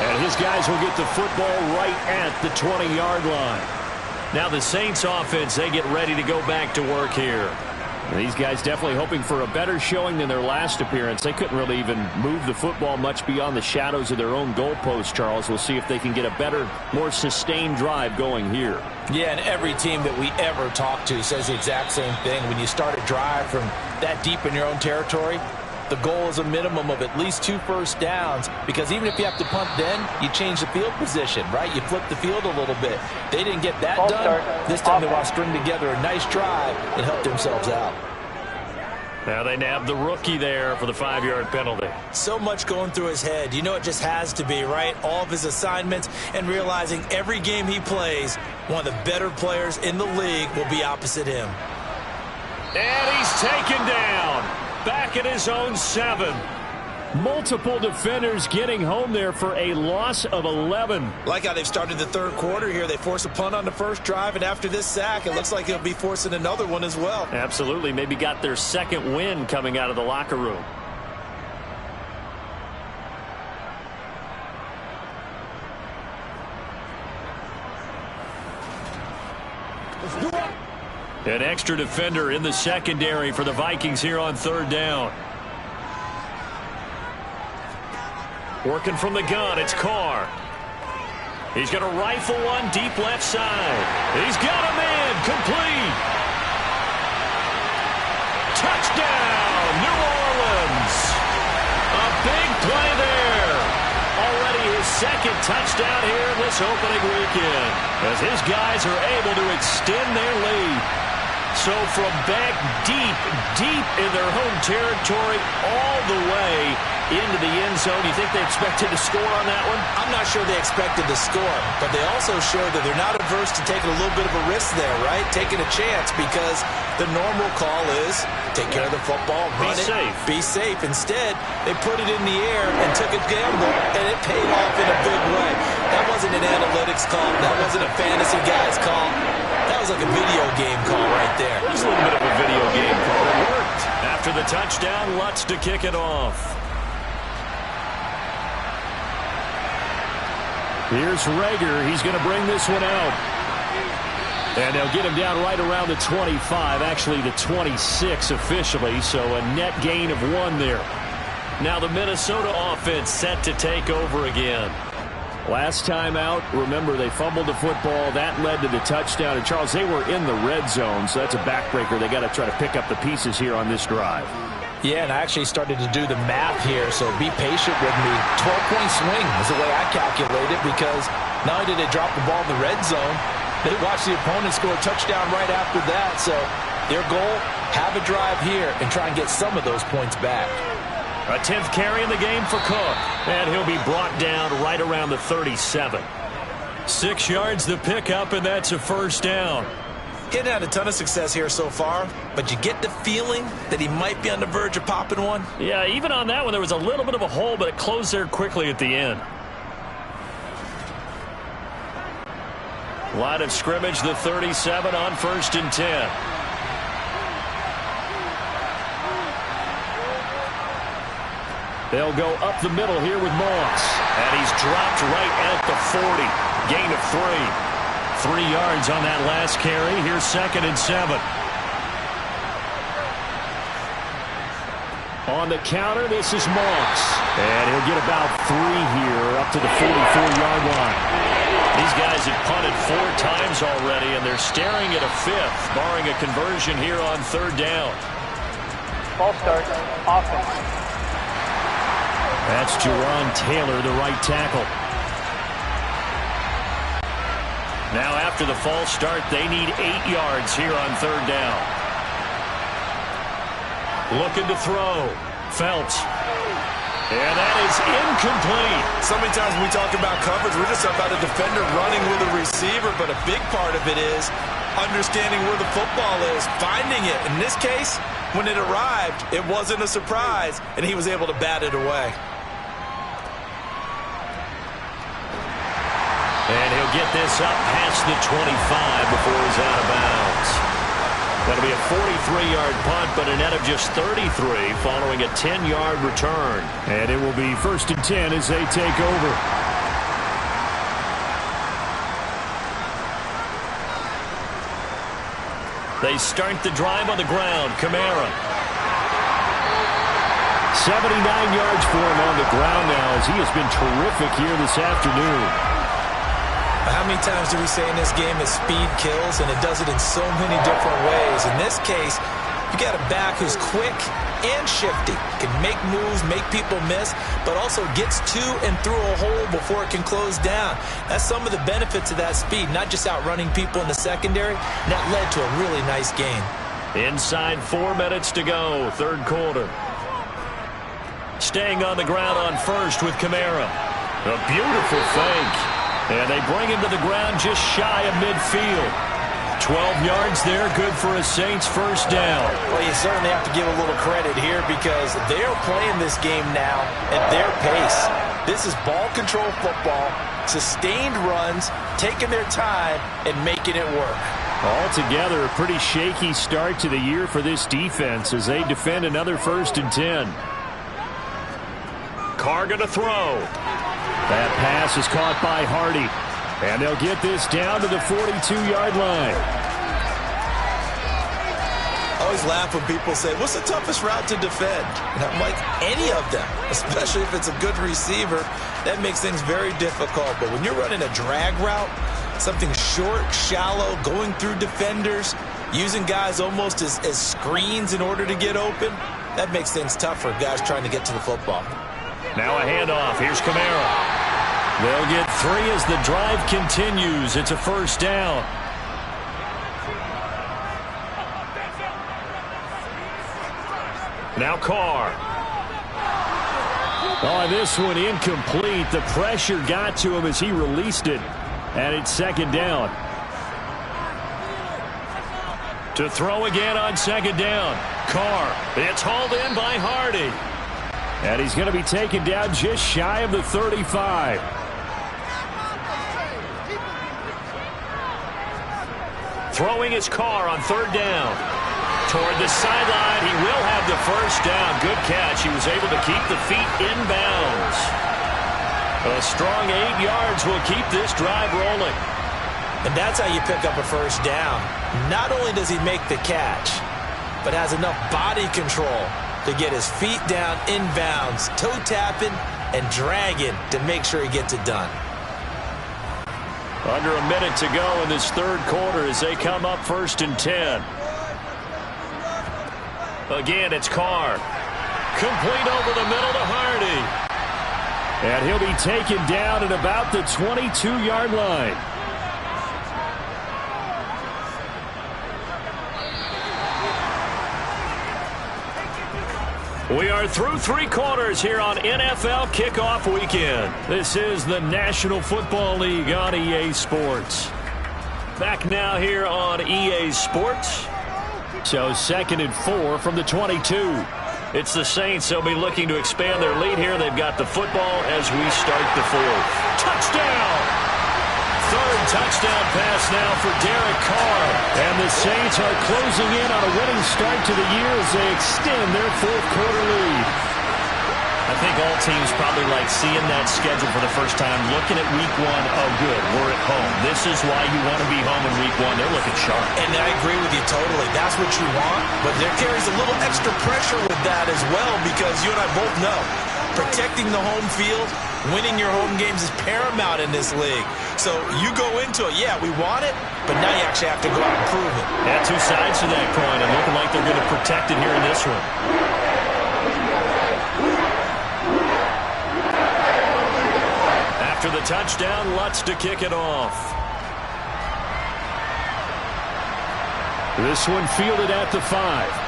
And his guys will get the football right at the 20-yard line. Now the Saints offense, they get ready to go back to work here. And these guys definitely hoping for a better showing than their last appearance. They couldn't really even move the football much beyond the shadows of their own goalpost, Charles. We'll see if they can get a better, more sustained drive going here. Yeah, and every team that we ever talk to says the exact same thing. When you start a drive from that deep in your own territory, the goal is a minimum of at least 2 first downs, because even if you have to punt then, you change the field position, right? You flip the field a little bit. They didn't get that done. This time they want to string together a nice drive and help themselves out. Now they nab the rookie there for the 5-yard penalty. So much going through his head. You know it just has to be, right? All of his assignments and realizing every game he plays, one of the better players in the league will be opposite him. And he's taken down. Back at his own 7. Multiple defenders getting home there for a loss of 11. Like how they've started the third quarter here. They force a punt on the first drive, and after this sack, it looks like they'll be forcing another one as well. Absolutely. Maybe got their second win coming out of the locker room. An extra defender in the secondary for the Vikings here on third down. Working from the gun, it's Carr. He's going to rifle one deep left side. He's got a man, complete. Touchdown, New Orleans. A big play there. Already his second touchdown here in this opening weekend, as his guys are able to extend their lead. So from back deep in their home territory all the way into the end zone, you think they expected to score on that one? I'm not sure they expected to score, but they also showed that they're not averse to taking a little bit of a risk there, right? Taking a chance, because the normal call is take care of the football, run it, be safe. Instead, they put it in the air and took a gamble, and it paid off in a big way. That wasn't an analytics call. That wasn't a fantasy guy's call. That was like a video game call right there. It was a little bit of a video game call. It worked. After the touchdown, Lutz to kick it off. Here's Rager. He's going to bring this one out. And they'll get him down right around the 25, actually the 26 officially, so a net gain of 1 there. Now the Minnesota offense set to take over again. Last time out, remember, they fumbled the football. That led to the touchdown. And, Charles, they were in the red zone, so that's a backbreaker. They got to try to pick up the pieces here on this drive. Yeah, and I actually started to do the math here, so be patient with me. 12-point swing is the way I calculate it, because not only did they drop the ball in the red zone, they watched the opponent score a touchdown right after that. So their goal, have a drive here and try and get some of those points back. A 10th carry in the game for Cook, and he'll be brought down right around the 37. 6 yards the pickup, and that's a first down. Getting had a ton of success here so far, but you get the feeling that he might be on the verge of popping one. Yeah, even on that one, there was a little bit of a hole, but it closed there quickly at the end. Line of scrimmage, the 37 on 1st and 10. They'll go up the middle here with Moss. And he's dropped right at the 40. Gain of 3. 3 yards on that last carry. Here's 2nd and 7. On the counter, this is Moss. And he'll get about 3 here up to the 44-yard line. These guys have punted 4 times already, and they're staring at a 5th, barring a conversion here on 3rd down. Ball start, offense. That's Jerron Taylor, the right tackle. Now after the false start, they need 8 yards here on 3rd down. Looking to throw. Phelps. And that is incomplete. So many times when we talk about coverage, we're just about a defender running with a receiver, but a big part of it is understanding where the football is, finding it. In this case, when it arrived, it wasn't a surprise, and he was able to bat it away. And he'll get this up past the 25 before he's out of bounds. That'll be a 43-yard punt, but a net of just 33 following a 10-yard return. And it will be 1st and 10 as they take over. They start the drive on the ground. Kamara. 79 yards for him on the ground now as he has been terrific here this afternoon. How many times do we say in this game that speed kills, and it does it in so many different ways? In this case, you got a back who's quick and shifty, can make moves, make people miss, but also gets to and through a hole before it can close down. That's some of the benefits of that speed, not just outrunning people in the secondary, and that led to a really nice game. Inside 4 minutes to go, 3rd quarter. Staying on the ground on 1st with Kamara. A beautiful fake. And they bring him to the ground just shy of midfield. 12 yards there, good for a Saints 1st down. Well, you certainly have to give a little credit here because they're playing this game now at their pace. This is ball control football, sustained runs, taking their time, and making it work. Altogether, a pretty shaky start to the year for this defense as they defend another 1st and 10. Carr going to throw. That pass is caught by Hardy. And they'll get this down to the 42-yard line. I always laugh when people say, what's the toughest route to defend? And I'm like, any of them, especially if it's a good receiver. That makes things very difficult. But when you're running a drag route, something short, shallow, going through defenders, using guys almost as screens in order to get open, that makes things tough for guys trying to get to the football. Now a handoff. Here's Kamara. They'll get 3 as the drive continues. It's a 1st down. Now Carr. Oh, this one incomplete. The pressure got to him as he released it. And it's 2nd down. To throw again on 2nd down. Carr. It's hauled in by Hardy. And he's going to be taken down just shy of the 35. Throwing his Carr on 3rd down. Toward the sideline, he will have the 1st down. Good catch. He was able to keep the feet inbounds. A strong 8 yards will keep this drive rolling. And that's how you pick up a 1st down. Not only does he make the catch, but has enough body control to get his feet down inbounds, toe tapping and dragging to make sure he gets it done. Under a minute to go in this 3rd quarter as they come up 1st and 10. Again, it's Carr. Complete over the middle to Hardy. And he'll be taken down at about the 22-yard line. We are through 3 quarters here on NFL Kickoff Weekend. This is the National Football League on EA Sports. Back now here on EA Sports. So 2nd and 4 from the 22. It's the Saints. They'll be looking to expand their lead here. They've got the football as we start the 4th. Touchdown! 3rd touchdown pass now for Derek Carr. And the Saints are closing in on a winning start to the year as they extend their fourth quarter lead. I think all teams probably like seeing that schedule for the first time, looking at week one. Oh, good, we're at home. This is why you want to be home in week one. They're looking sharp. And I agree with you totally. That's what you want. But there carries a little extra pressure with that as well, because you and I both know protecting the home field, winning your home games is paramount in this league. So you go into it, yeah, we want it, but now you actually have to go out and prove it. Yeah, two sides to that coin, and looking like they're going to protect it here in this one. After the touchdown, Lutz to kick it off. This one fielded at the 5.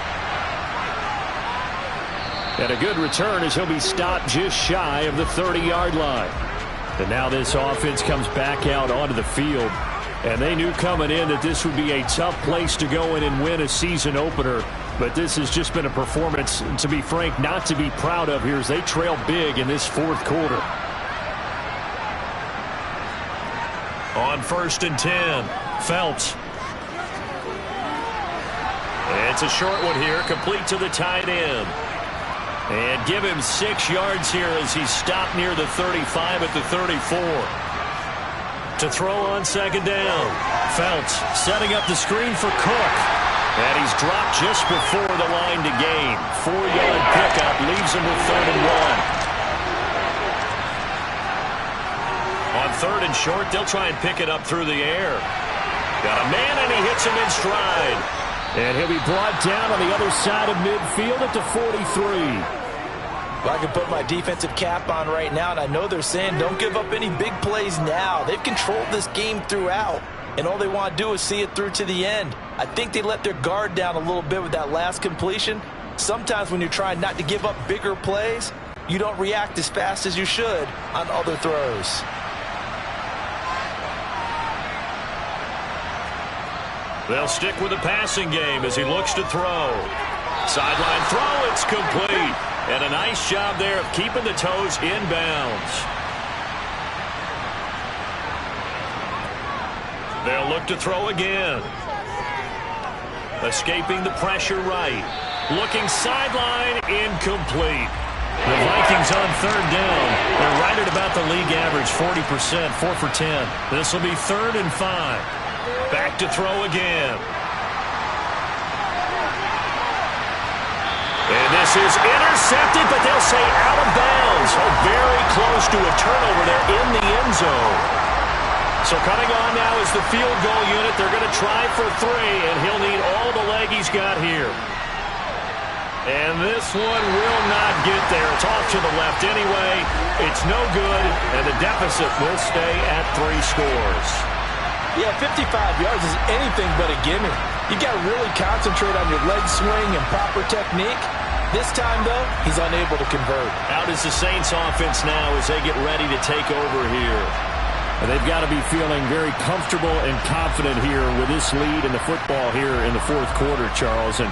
And a good return as he'll be stopped just shy of the 30-yard line. And now this offense comes back out onto the field. And they knew coming in that this would be a tough place to go in and win a season opener. But this has just been a performance, to be frank, not to be proud of here as they trail big in this fourth quarter. On 1st and 10, Phelps. It's a short one here, complete to the tight end. And give him 6 yards here as he's stopped near the 35 at the 34. To throw on 2nd down. Phelps setting up the screen for Cook. And he's dropped just before the line to gain. 4-yard pickup leaves him with 3rd and 1. On 3rd and short, they'll try and pick it up through the air. Got a man, and he hits him in stride. And he'll be brought down on the other side of midfield at the 43. Well, I can put my defensive cap on right now, and I know they're saying don't give up any big plays now. They've controlled this game throughout, and all they want to do is see it through to the end. I think they let their guard down a little bit with that last completion. Sometimes when you're trying not to give up bigger plays, you don't react as fast as you should on other throws. They'll stick with the passing game as he looks to throw. Sideline throw, it's complete. And a nice job there of keeping the toes inbounds. They'll look to throw again. Escaping the pressure right. Looking sideline, incomplete. The Vikings on 3rd down. They're right at about the league average, 40%, 4 for 10. This will be 3rd and 5. Back to throw again. And this is intercepted, but they'll say out of bounds. Oh, very close to a turnover there in the end zone. So coming on now is the field goal unit. They're going to try for 3, and he'll need all the leg he's got here. And this one will not get there. It's off to the left anyway. It's no good, and the deficit will stay at 3 scores. Yeah, 55 yards is anything but a gimme. You got to really concentrate on your leg swing and proper technique. This time, though, he's unable to convert. Out is the Saints offense now as they get ready to take over here. And they've got to be feeling very comfortable and confident here with this lead in the football here in the fourth quarter, Charles. And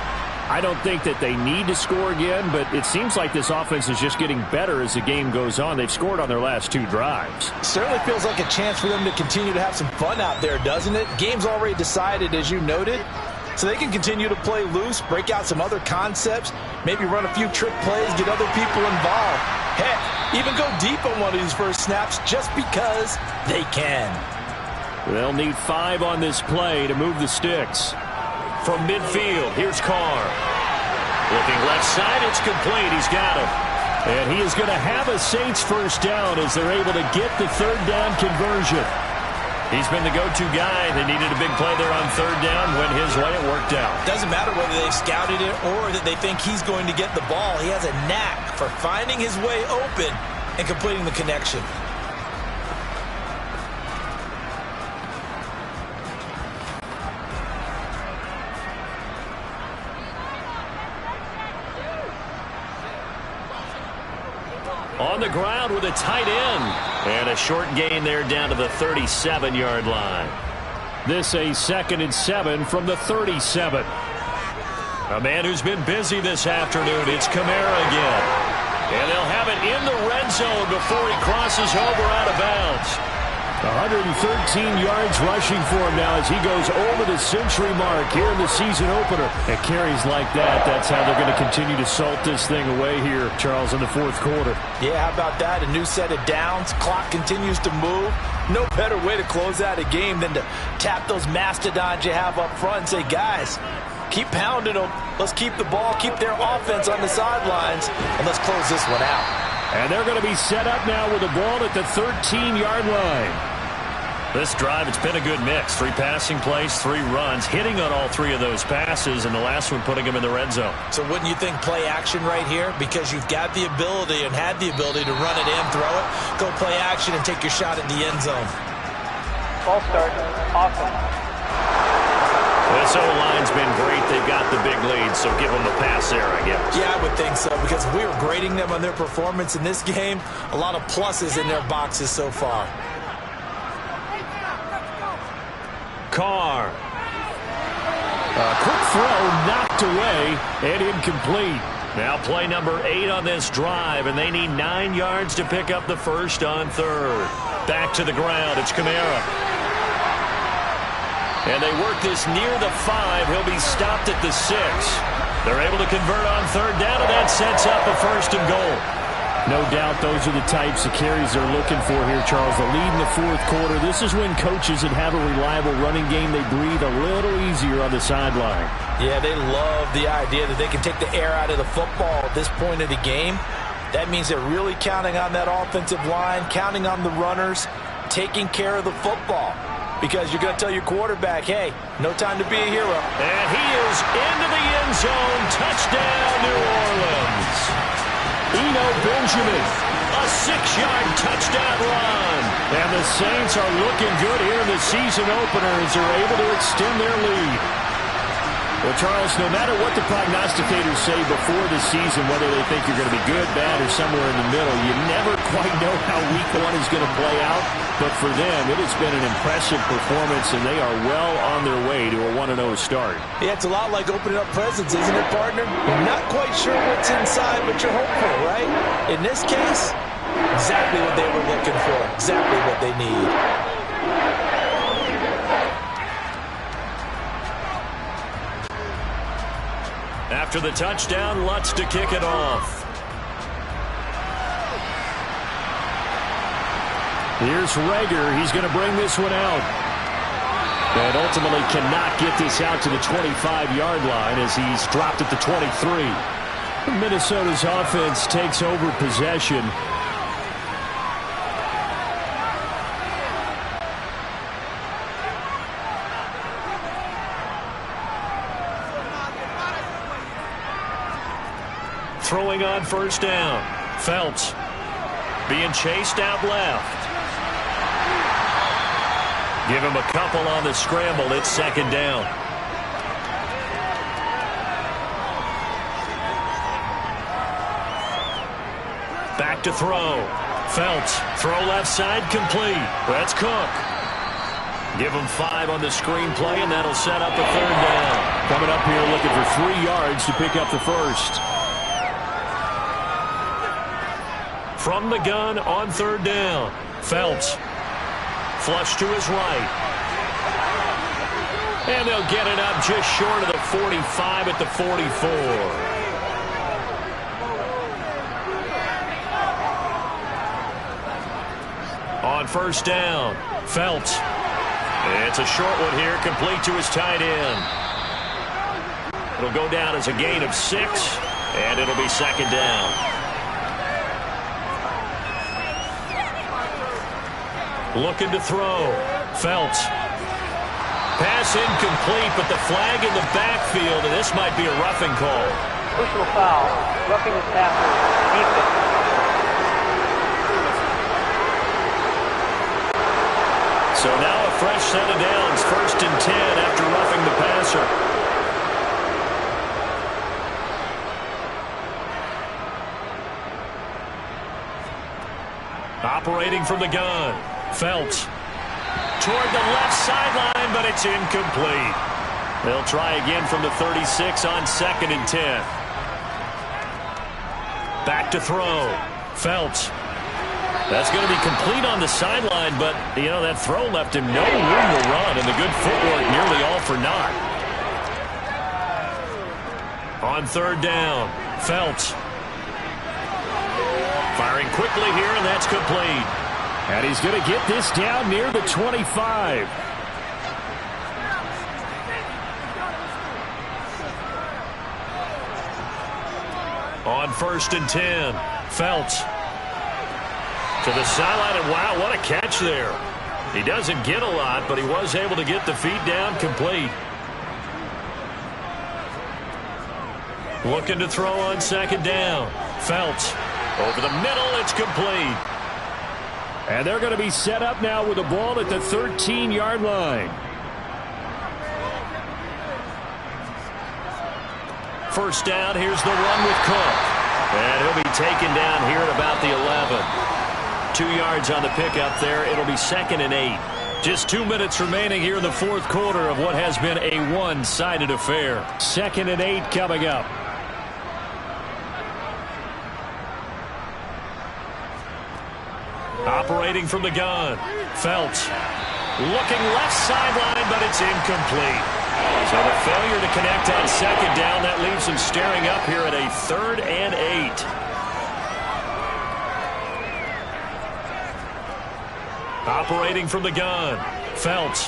I don't think that they need to score again, but it seems like this offense is just getting better as the game goes on. They've scored on their last 2 drives. Certainly feels like a chance for them to continue to have some fun out there, doesn't it? Game's already decided, as you noted, so they can continue to play loose, break out some other concepts, maybe run a few trick plays, get other people involved. Heck, even go deep on one of these first snaps just because they can. They'll need 5 on this play to move the sticks. From midfield, here's Carr. Looking left side, it's complete. He's got him. And he is going to have a Saints first down as they're able to get the 3rd down conversion. He's been the go-to guy. They needed a big play there on 3rd down. Went his way, it worked out. Doesn't matter whether they've scouted it or that they think he's going to get the ball. He has a knack for finding his way open and completing the connection. On the ground with a tight end. And a short gain there down to the 37-yard line. This a 2nd and 7 from the 37. A man who's been busy this afternoon. It's Kamara again. And they'll have it in the red zone before he crosses over out of bounds. 113 yards rushing for him now as he goes over the century mark here in the season opener. And carries like that, that's how they're going to continue to salt this thing away here, Charles, in the fourth quarter. Yeah, how about that? A new set of downs. Clock continues to move. No better way to close out a game than to tap those mastodons you have up front and say, guys, keep pounding them. Let's keep the ball, keep their offense on the sidelines, and let's close this one out. And they're going to be set up now with the ball at the 13-yard line. This drive, it's been a good mix. 3 passing plays, 3 runs, hitting on all 3 of those passes, and the last one putting them in the red zone. So wouldn't you think play action right here? Because you've got the ability and had the ability to run it in, throw it, go play action, and take your shot at the end zone. Ball start. Awesome. This O-line's been great. They've got the big lead, so give them a pass there, I guess. Yeah, I would think so, because we were grading them on their performance in this game. A lot of pluses in their boxes so far. Carr. A quick throw knocked away and incomplete. Now play number 8 on this drive, and they need 9 yards to pick up the first on third. Back to the ground. It's Kamara. And they work this near the 5. He'll be stopped at the 6. They're able to convert on third down, and that sets up a first and goal. No doubt those are the types of carries they're looking for here, Charles. The lead in the fourth quarter. This is when coaches that have a reliable running game, they breathe a little easier on the sideline. Yeah, they love the idea that they can take the air out of the football at this point of the game. That means they're really counting on that offensive line, counting on the runners, taking care of the football. Because you're going to tell your quarterback, hey, no time to be a hero. And he is into the end zone. Touchdown, New Orleans. Eno Benjamin. A 6-yard touchdown run. And the Saints are looking good here in the season opener as they're able to extend their lead. Well, Charles, no matter what the prognosticators say before the season, whether they think you're going to be good, bad, or somewhere in the middle, you never quite know how week 1 is going to play out. But for them, it has been an impressive performance, and they are well on their way to a 1-0 start. Yeah, it's a lot like opening up presents, isn't it, partner? You're not quite sure what's inside, but you're hopeful, right? In this case, exactly what they were looking for, exactly what they need. After the touchdown, Lutz to kick it off. Here's Rager. He's going to bring this one out. And ultimately cannot get this out to the 25-yard line as he's dropped at the 23. Minnesota's offense takes over possession. Throwing on first down. Phelps being chased out left. Give him a couple on the scramble. It's second down. Back to throw. Phelps. Throw left side complete. That's Cook. Give him 5 on the screenplay, and that'll set up a third down. Coming up here looking for 3 yards to pick up the first. From the gun on third down. Phelps. Flush to his right. And they'll get it up just short of the 45 at the 44. On first down, Phelps. It's a short one here, complete to his tight end. It'll go down as a gain of 6, and it'll be second down. Looking to throw. Phelps. Pass incomplete, but the flag in the backfield, and this might be a roughing call. Personal foul. Roughing the passer. Defense. So now a fresh set of downs. 1st and 10 after roughing the passer. Operating from the gun. Phelps toward the left sideline, but it's incomplete. They'll try again from the 36 on 2nd and 10. Back to throw. Phelps That's going to be complete on the sideline, but, you know, that throw left him no room to run, and the good footwork nearly all for naught. On third down, Phelps. Firing quickly here, and that's complete. And he's going to get this down near the 25. On 1st and 10, Phelps to the sideline, and wow, what a catch there. He doesn't get a lot, but he was able to get the feet down complete. Looking to throw on 2nd down. Phelps over the middle, it's complete. And they're going to be set up now with the ball at the 13-yard line. First down, here's the run with Cook. And he'll be taken down here at about the 11. 2 yards on the pickup there. It'll be 2nd and 8. Just 2 minutes remaining here in the fourth quarter of what has been a one-sided affair. 2nd and 8 coming up. Operating from the gun, Phelps. Looking left sideline, but it's incomplete. So the failure to connect on 2nd down, that leaves him staring up here at a 3rd and 8. Operating from the gun, Phelps.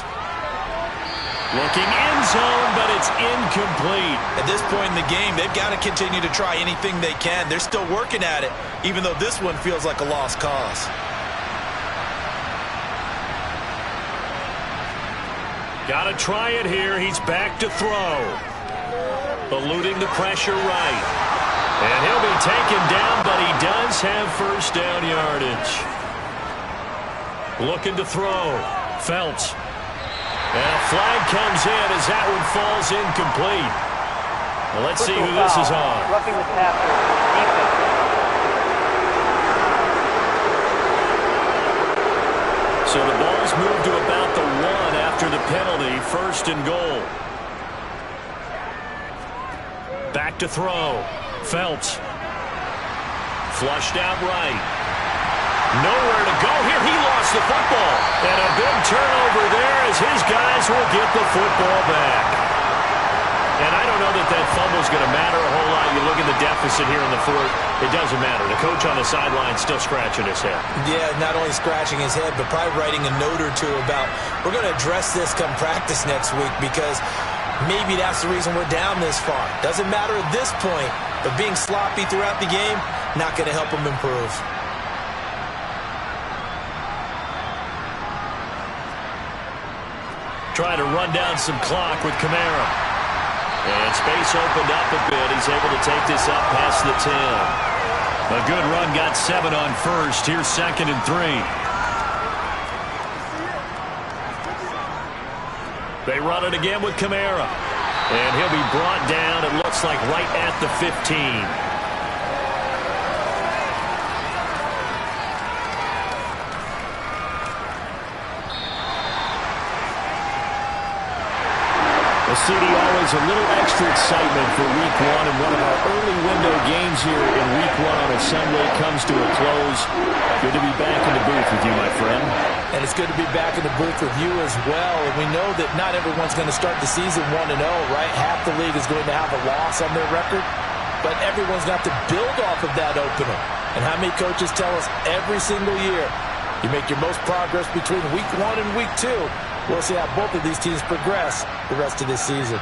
Looking end zone, but it's incomplete. At this point in the game, they've got to continue to try anything they can. They're still working at it, even though this one feels like a lost cause. Got to try it here. He's back to throw. Eluding the pressure right. And he'll be taken down, but he does have first down yardage. Looking to throw. Phelps. And a flag comes in as that one falls incomplete. Well, let's see who this is on. Roughing the passer, defense. So the ball's moved to about the 1 after the penalty. 1st and goal. Back to throw. Phelps. Flushed out right. Nowhere to go here. He lost the football. And a big turnover there as his guys will get the football back. And I don't know that that fumble is going to matter a whole lot. You look at the deficit here in the 4th. It doesn't matter. The coach on the sideline still scratching his head. Yeah, not only scratching his head, but probably writing a note or two about, we're going to address this come practice next week, because maybe that's the reason we're down this far. Doesn't matter at this point, but being sloppy throughout the game, not going to help him improve. Trying to run down some clock with Kamara. And space opened up a bit. He's able to take this up past the 10. A good run, got 7 on 1st. Here's 2nd and 3. They run it again with Kamara. And he'll be brought down, it looks like, right at the 15. CD, always a little extra excitement for Week 1, and one of our early window games here in Week 1 on a Sunday comes to a close. Good to be back in the booth with you, my friend. And it's good to be back in the booth with you as well. And we know that not everyone's going to start the season 1-0, right? Half the league is going to have a loss on their record, but everyone's got to build off of that opener. And how many coaches tell us every single year, you make your most progress between Week 1 and Week 2. We'll see how both of these teams progress the rest of this season.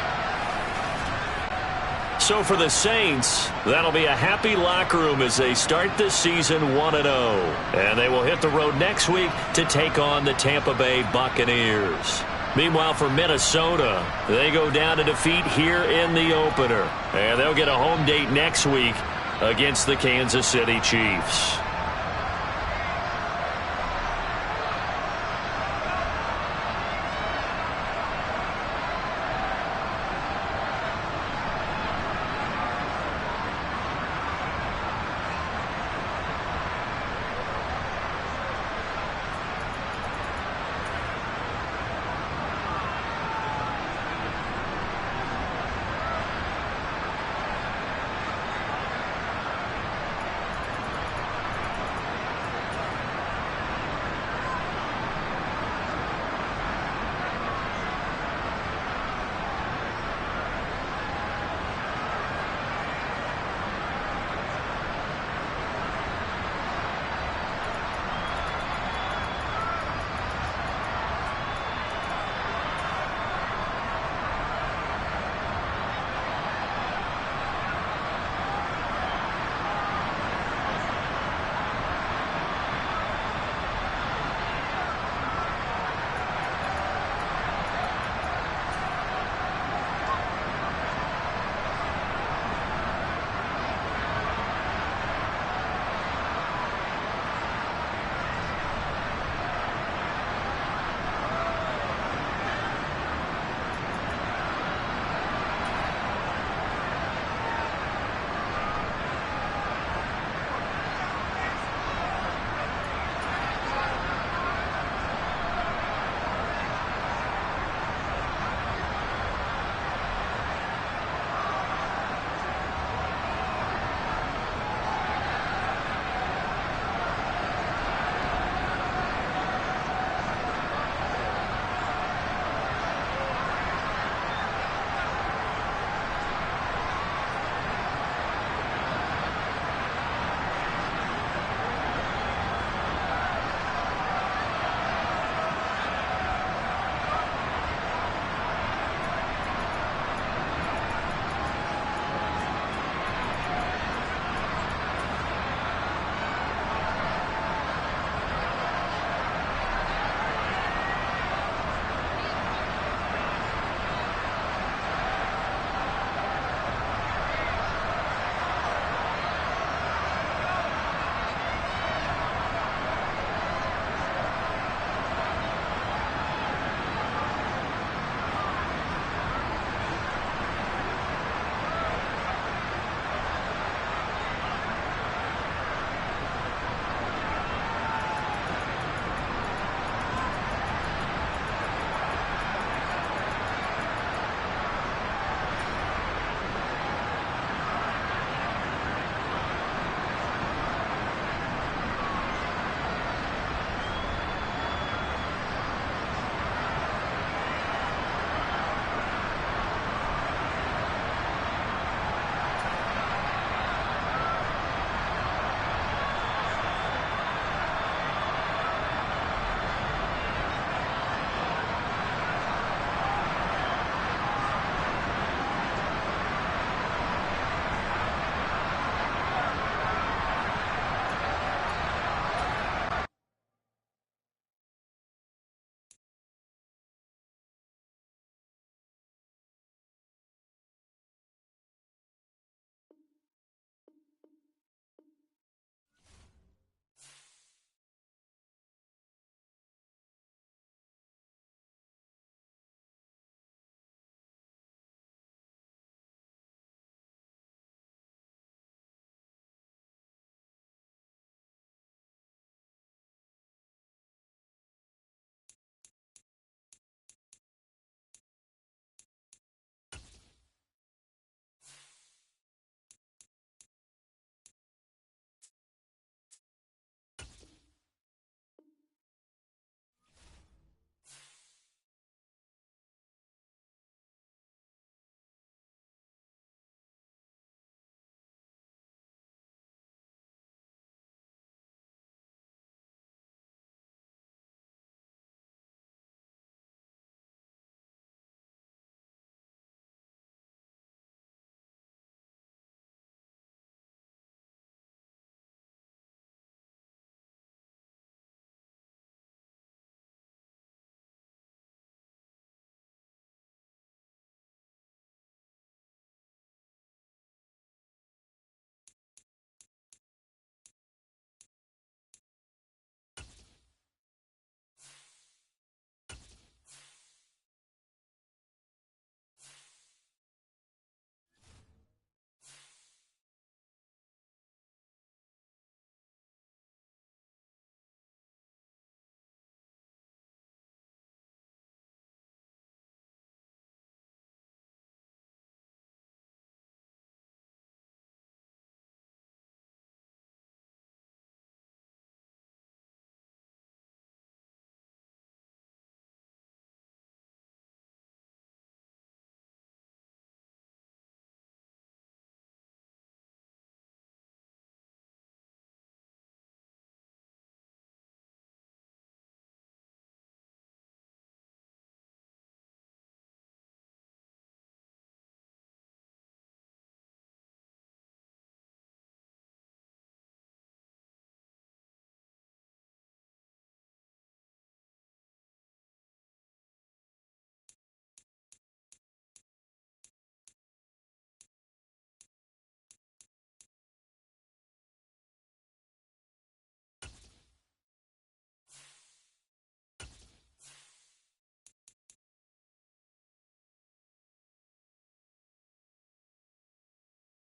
So for the Saints, that'll be a happy locker room as they start this season 1-0. And they will hit the road next week to take on the Tampa Bay Buccaneers. Meanwhile, for Minnesota, they go down to defeat here in the opener. And they'll get a home date next week against the Kansas City Chiefs.